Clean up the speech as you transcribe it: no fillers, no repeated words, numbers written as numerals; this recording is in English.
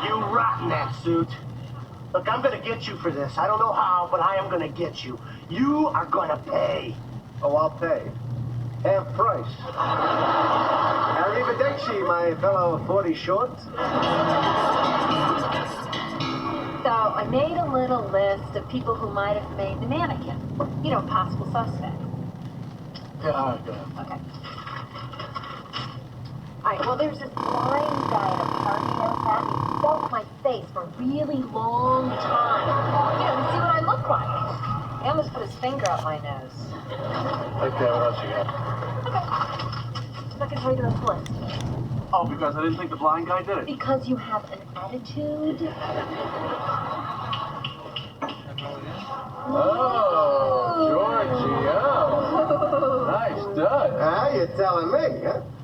You rot in that suit. Look, I'm gonna get you for this. I don't know how, but I am gonna get you. You are gonna pay. Oh, I'll pay. Half price. Arrivederci, my fellow 40 shorts. So I made a little list of people who might have made the mannequin. You know, possible suspects. Yeah, good. Okay. All right, well, there's this blind guy at a party I was at. He felt my face for a really long time. You know, to see what I look like. He almost put his finger up my nose. Okay, what else you got? Okay. So I can tell you the rest of the list. Oh, because I didn't think the blind guy did it. Because you have an attitude. Oh, Georgie, oh. Nice dud. You're telling me, huh?